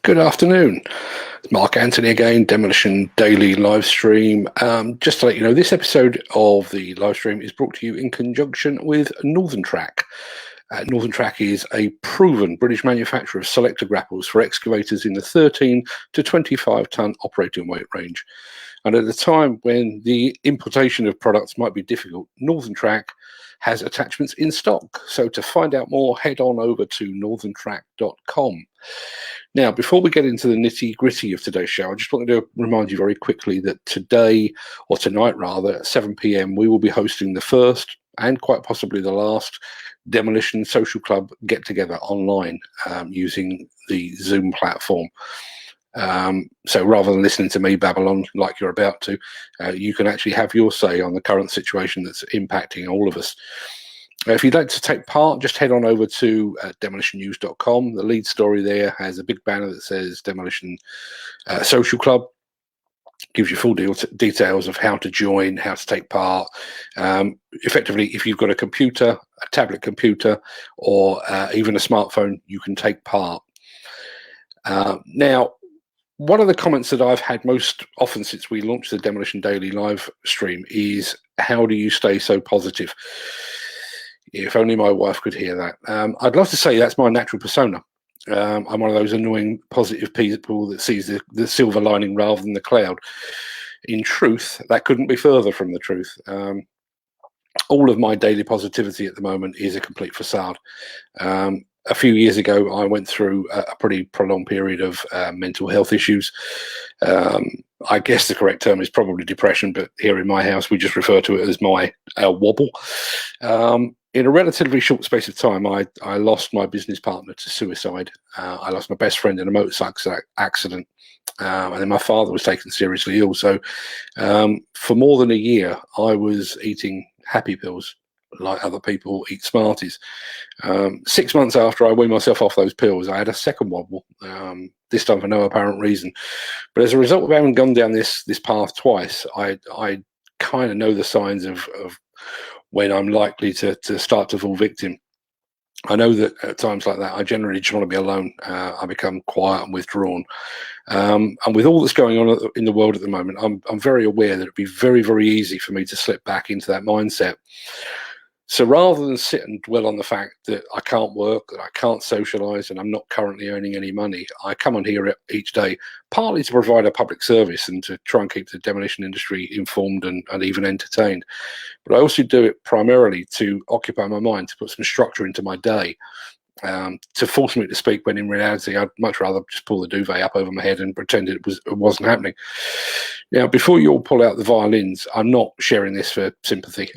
Good afternoon. It's Mark Anthony again, Demolition Daily live stream. Just to let you know, this episode of the live stream is brought to you in conjunction with Northern Track. Northern Track is a proven British manufacturer of selector grapples for excavators in the 13 to 25 tonne operating weight range. And at a time when the importation of products might be difficult, Northern Track has attachments in stock. So to find out more, head on over to northerntrack.com. Now, before we get into the nitty-gritty of today's show, I just wanted to remind you very quickly that today, or tonight rather, at 7 p.m, we will be hosting the first and quite possibly the last Demolition Social Club get-together online using the Zoom platform. So rather than listening to me babble on like you're about to, you can actually have your say on the current situation that's impacting all of us. If you'd like to take part, just head on over to demolitionnews.com. The lead story there has a big banner that says Demolition Social Club. Gives you full details of how to join, how to take part. Effectively, if you've got a computer, a tablet computer, or even a smartphone, you can take part. Now, one of the comments that I've had most often since we launched the Demolition Daily live stream is, how do you stay so positive? If only my wife could hear that. I'd love to say that's my natural persona. I'm one of those annoying positive people that sees the silver lining rather than the cloud. In truth, that couldn't be further from the truth. All of my daily positivity at the moment is a complete facade. A few years ago, I went through a pretty prolonged period of mental health issues. I guess the correct term is probably depression, but here in my house, we just refer to it as my wobble. In a relatively short space of time, I lost my business partner to suicide. I lost my best friend in a motorcycle accident. And then my father was taken seriously ill. So for more than a year, I was eating happy pills like other people eat Smarties. 6 months after I weaned myself off those pills, I had a second wobble, this time for no apparent reason. But as a result of having gone down this path twice, I kind of know the signs of when I'm likely to start to fall victim. I know that at times like that, I generally just want to be alone. I become quiet and withdrawn. And with all that's going on in the world at the moment, I'm very aware that it'd be very, very easy for me to slip back into that mindset. So rather than sit and dwell on the fact that I can't work, that I can't socialise, and I'm not currently earning any money, I come on here each day partly to provide a public service and to try and keep the demolition industry informed and even entertained. But I also do it primarily to occupy my mind, to put some structure into my day, to force me to speak when in reality I'd much rather just pull the duvet up over my head and pretend it wasn't happening. Now, before you all pull out the violins, I'm not sharing this for sympathy.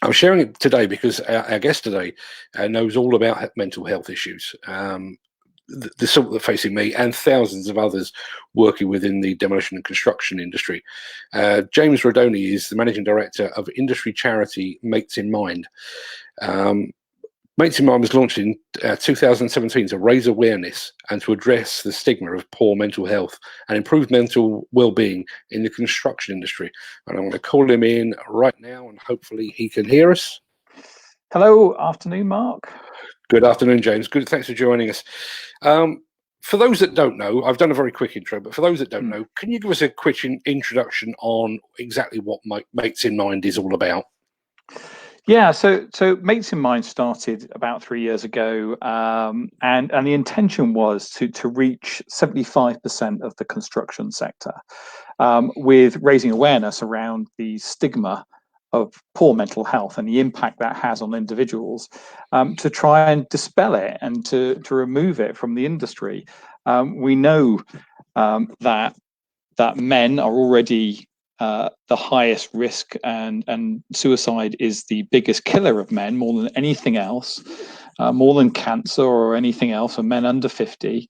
I'm sharing it today because our guest today knows all about mental health issues, the sort that are facing me and thousands of others working within the demolition and construction industry. James Rudoni is the managing director of industry charity Mates in Mind. Mates in Mind was launched in 2017 to raise awareness and to address the stigma of poor mental health and improve mental well-being in the construction industry. And I'm going to call him in right now, and hopefully he can hear us. Hello, afternoon, Mark. Good afternoon, James. Good, thanks for joining us. For those that don't know, I've done a very quick intro, but for those that don't know, can you give us a quick introduction on exactly what Mates in Mind is all about? Yeah, so Mates in Mind started about 3 years ago, and the intention was to reach 75% of the construction sector with raising awareness around the stigma of poor mental health and the impact that has on individuals, to try and dispel it and to remove it from the industry. We know that men are already the highest risk, and suicide is the biggest killer of men, more than anything else, more than cancer or anything else, for men under 50.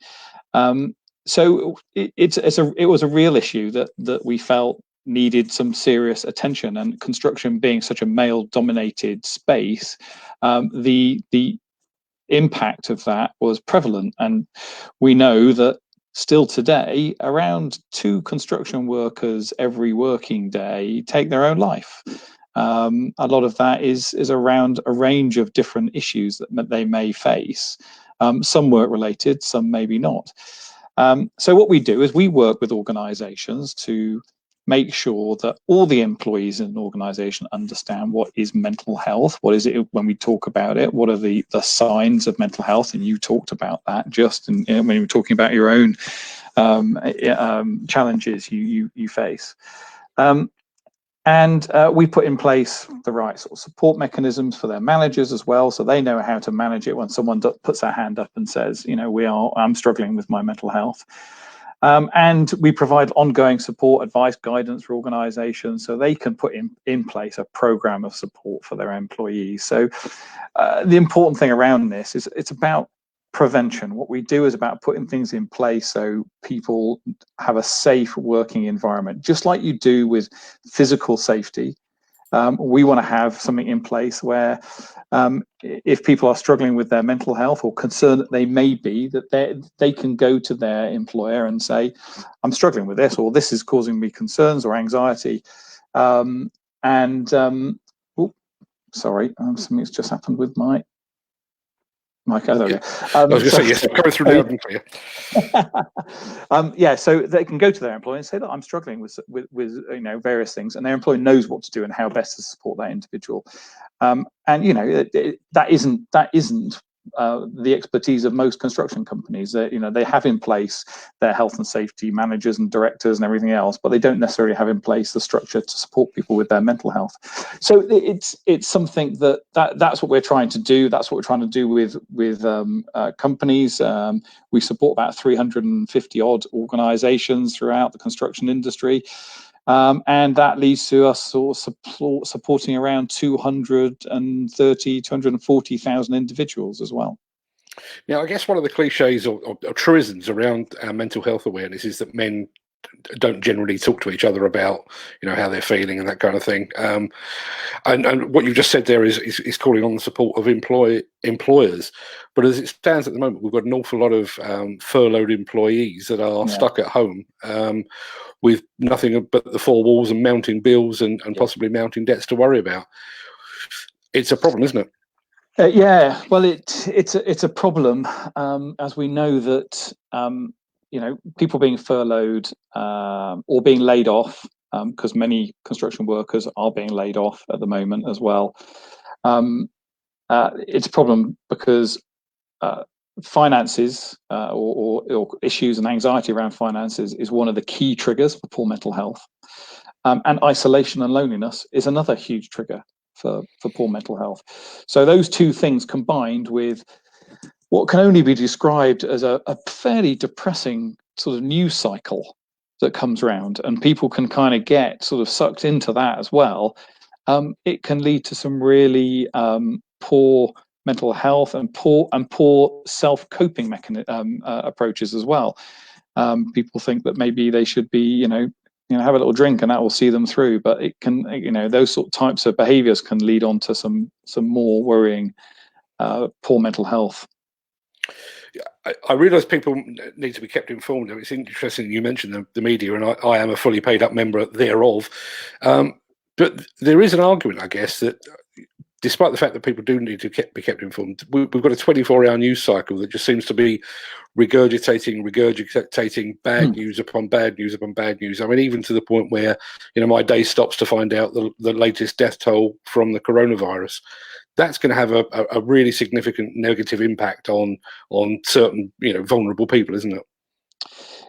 So it was a real issue that we felt needed some serious attention, and construction being such a male-dominated space, the impact of that was prevalent. And we know that still today, around 2 construction workers every working day take their own life. A lot of that is around a range of different issues that they may face. Some work related, some maybe not. So what we do is we work with organizations to make sure that all the employees in an organization understand what is mental health, what is it when we talk about it, what are the signs of mental health, and you talked about that just when you were talking about your own challenges you face. And we put in place the right sort of support mechanisms for their managers as well, so they know how to manage it when someone puts their hand up and says, I'm struggling with my mental health. And we provide ongoing support, advice, guidance for organizations so they can put in place a program of support for their employees. So the important thing around this is it's about prevention. What we do is about putting things in place so people have a safe working environment, just like you do with physical safety. We want to have something in place where if people are struggling with their mental health or concerned that they may be, that they can go to their employer and say, I'm struggling with this, or this is causing me concerns or anxiety. Sorry, something's just happened with my mic. I was going to say, yes, coming through loud and clear. So they can go to their employer and say that I'm struggling with various things, and their employer knows what to do and how best to support that individual. That isn't the expertise of most construction companies. They have in place their health and safety managers and directors and everything else, but they don't necessarily have in place the structure to support people with their mental health. So it's something that's what we're trying to do. That's what we're trying to do with companies. We support about 350 odd organizations throughout the construction industry. And that leads to us sort of supporting around 240,000 individuals as well. Now, I guess one of the cliches or truisms around mental health awareness is that men don't generally talk to each other about how they're feeling and that kind of thing. And what you've just said there is calling on the support of employers. But as it stands at the moment, we've got an awful lot of furloughed employees that are stuck at home with nothing but the four walls and mounting bills and possibly mounting debts to worry about. It's a problem, isn't it? Well, it's a problem, as we know that people being furloughed or being laid off, because many construction workers are being laid off at the moment as well. It's a problem because finances or issues and anxiety around finances is one of the key triggers for poor mental health, and isolation and loneliness is another huge trigger for poor mental health. So those two things combined with what can only be described as a fairly depressing sort of news cycle that comes around, and people can kind of get sort of sucked into that as well. It can lead to some really poor mental health and poor self-coping approaches as well. People think that maybe they should be, have a little drink and that will see them through, but it can, those sort of types of behaviors can lead on to some more worrying poor mental health. I realise people need to be kept informed. It's interesting you mentioned the media, and I am a fully paid up member thereof. But there is an argument, I guess, that despite the fact that people do need to be kept informed, we've got a 24-hour news cycle that just seems to be regurgitating bad news upon bad news upon bad news. I mean, even to the point where, my day stops to find out the latest death toll from the coronavirus. That's going to have a really significant negative impact on certain, vulnerable people, isn't it?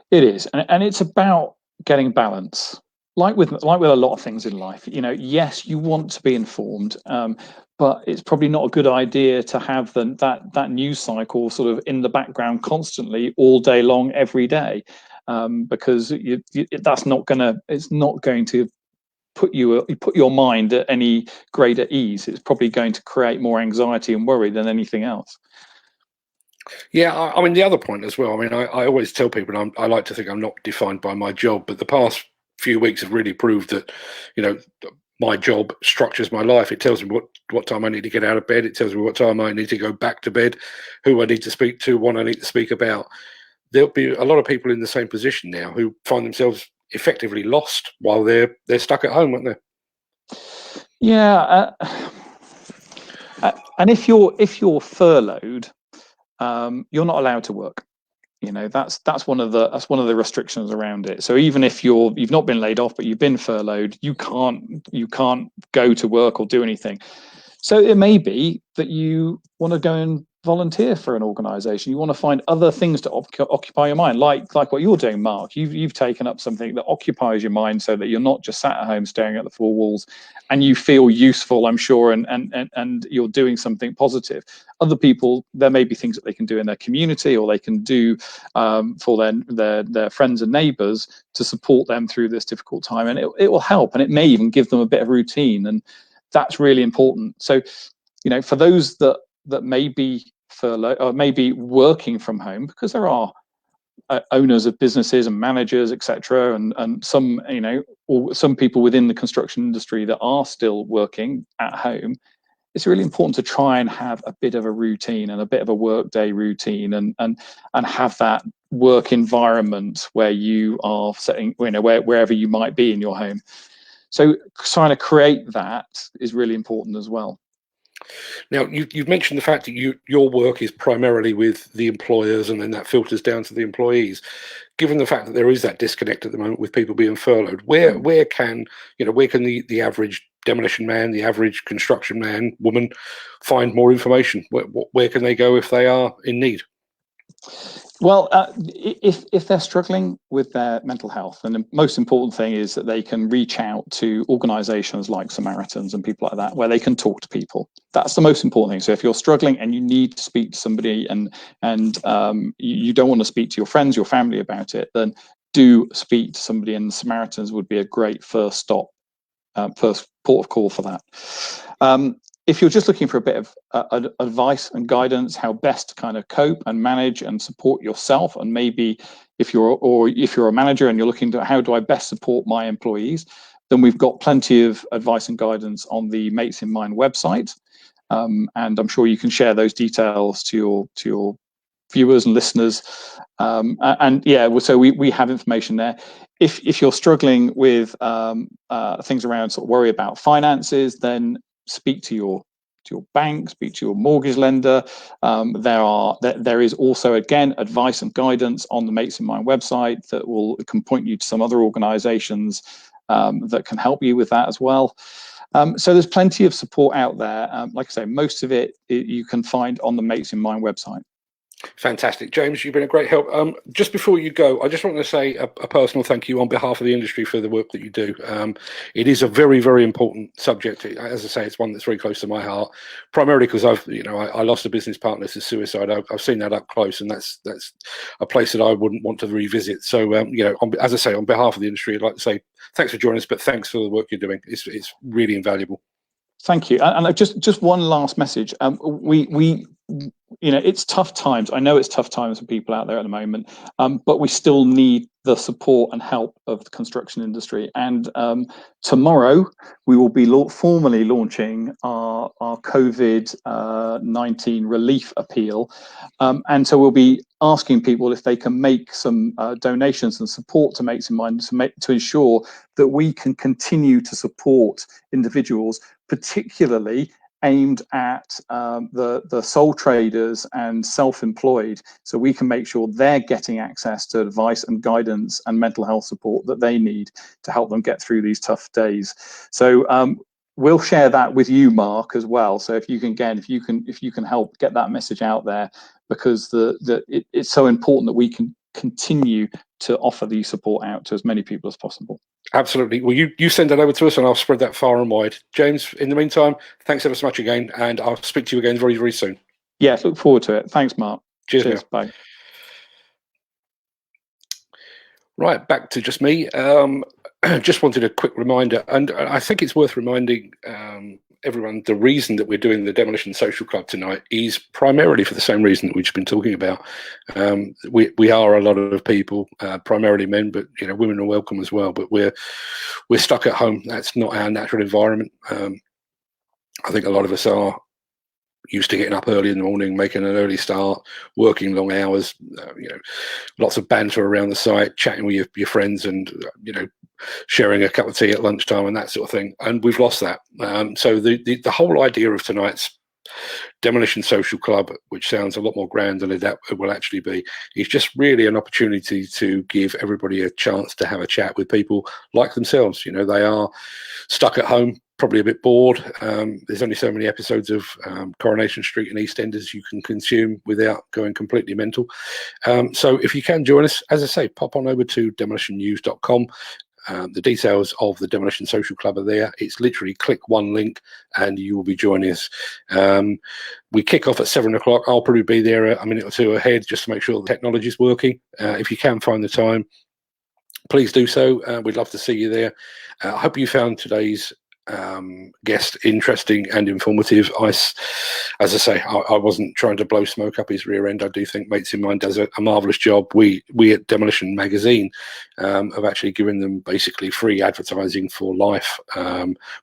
It is, and it's about getting balance. Like with a lot of things in life, yes, you want to be informed, but it's probably not a good idea to have that news cycle sort of in the background constantly all day long, every day, because it's not going to put your mind at any greater ease. It's probably going to create more anxiety and worry than anything else. Yeah, I mean, the other point as well, I mean, I always tell people I like to think I'm not defined by my job, but the past few weeks have really proved that, my job structures my life. It tells me what time I need to get out of bed. It tells me what time I need to go back to bed, who I need to speak to, what I need to speak about. There'll be a lot of people in the same position now who find themselves effectively lost while they're stuck at home, aren't they? Yeah, and if you're furloughed, you're not allowed to work. That's one of the restrictions around it. So even if you've not been laid off, but you've been furloughed, you can't go to work or do anything. So it may be that you want to go and volunteer for an organization. You want to find other things to occupy your mind, like what you're doing, Mark. You've taken up something that occupies your mind so that you're not just sat at home staring at the four walls, and you feel useful, I'm sure, and you're doing something positive. Other people, there may be things that they can do in their community, or they can do for their friends and neighbors to support them through this difficult time, and it will help, and it may even give them a bit of routine, and that's really important. So, for those that may be furloughed or maybe working from home, because there are owners of businesses and managers, etc., and some, or some people within the construction industry that are still working at home, it's really important to try and have a bit of a routine and a bit of a workday routine, and have that work environment where you are setting, wherever you might be in your home. So trying to create that is really important as well. Now, you've mentioned the fact that your work is primarily with the employers, and then that filters down to the employees. Given the fact that there is that disconnect at the moment with people being furloughed, where can the average demolition man, the average construction man, woman, find more information? Where can they go if they are in need? Well, if they're struggling with their mental health, then the most important thing is that they can reach out to organizations like Samaritans and people like that, where they can talk to people. That's the most important thing. So if you're struggling and you need to speak to somebody, and you don't want to speak to your friends, your family about it, then do speak to somebody, and the Samaritans would be a great first stop, first port of call for that. If you're just looking for a bit of advice and guidance, how best to kind of cope and manage and support yourself, and maybe if you're a manager and you're looking to how do I best support my employees, then we've got plenty of advice and guidance on the Mates in Mind website, and I'm sure you can share those details to your viewers and listeners. And yeah, so we have information there. If you're struggling with things around sort of worry about finances, then speak to your bank, speak to your mortgage lender. There is also, again, advice and guidance on the Mates in Mind website that can point you to some other organizations that can help you with that as well. So there's plenty of support out there. Like I say, most of it you can find on the Mates in Mind website. Fantastic. James, you've been a great help. Just before you go, I just want to say a personal thank you on behalf of the industry for the work that you do. It is a very, very important subject. As I say, it's one that's very close to my heart, primarily because I lost a business partner to suicide. I've seen that up close, and that's a place that I wouldn't want to revisit. So, as I say, on behalf of the industry, I'd like to say thanks for joining us, but thanks for the work you're doing. It's really invaluable. Thank you. And just one last message. It's tough times. I know it's tough times for people out there at the moment, but we still need the support and help of the construction industry. And tomorrow we will be formally launching our COVID-19 relief appeal. And so we'll be asking people if they can make some donations and support to Mates in Mind to ensure that we can continue to support individuals, particularly aimed at the sole traders and self-employed, so we can make sure they're getting access to advice and guidance and mental health support that they need to help them get through these tough days. So we'll share that with you, Mark, as well. So if you can help get that message out there, because it's so important that we can continue to offer the support out to as many people as possible. Absolutely. Well, you send that over to us, and I'll spread that far and wide. James, in the meantime, thanks ever so much again, and I'll speak to you again very, very soon. Yes, look forward to it. Thanks, Mark. Cheers. Bye. Right, back to just me. Just wanted a quick reminder, and I think it's worth reminding everyone the reason that we're doing the Demolition Social Club tonight is primarily for the same reason that we've just been talking about. We are a lot of people, primarily men, but women are welcome as well. But we're stuck at home. That's not our natural environment. I think a lot of us are used to getting up early in the morning, making an early start, working long hours, lots of banter around the site, chatting with your friends, and sharing a cup of tea at lunchtime and that sort of thing. And we've lost that. So the whole idea of tonight's Demolition Social Club, which sounds a lot more grand than it will actually be, is just really an opportunity to give everybody a chance to have a chat with people like themselves. You know, they are stuck at home, probably a bit bored. There's only so many episodes of Coronation Street and EastEnders you can consume without going completely mental. So if you can join us, as I say, pop on over to demolitionnews.com. The details of the Demolition Social Club are there. It's literally click one link and you will be joining us. We kick off at 7 o'clock. I'll probably be there a minute or two ahead just to make sure the technology is working. If you can find the time, please do so. We'd love to see you there. I hope you found today's guest interesting and informative. As I say, I wasn't trying to blow smoke up his rear end. I do think Mates in Mind does a marvellous job. We at Demolition Magazine have actually given them basically free advertising for life,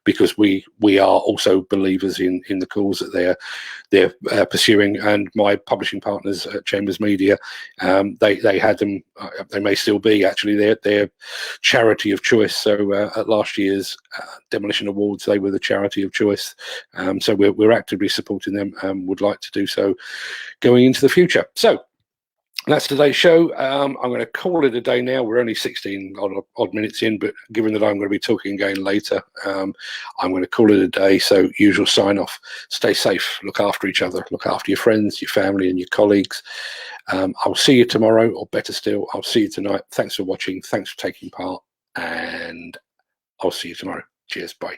because we are also believers in the cause that they're pursuing. And my publishing partners at Chambers Media, they had them. They may still be actually their charity of choice. So at last year's Demolition Awards, they were the charity of choice. So we're actively supporting them and would like to do so going into the future. So that's today's show. I'm going to call it a day now. We're only 16 odd minutes in, but given that I'm going to be talking again later, I'm going to call it a day. So usual sign off: stay safe, look after each other, look after your friends, your family and your colleagues. I'll see you tomorrow, or better still, I'll see you tonight. Thanks for watching. Thanks for taking part, and I'll see you tomorrow. Cheers. Bye.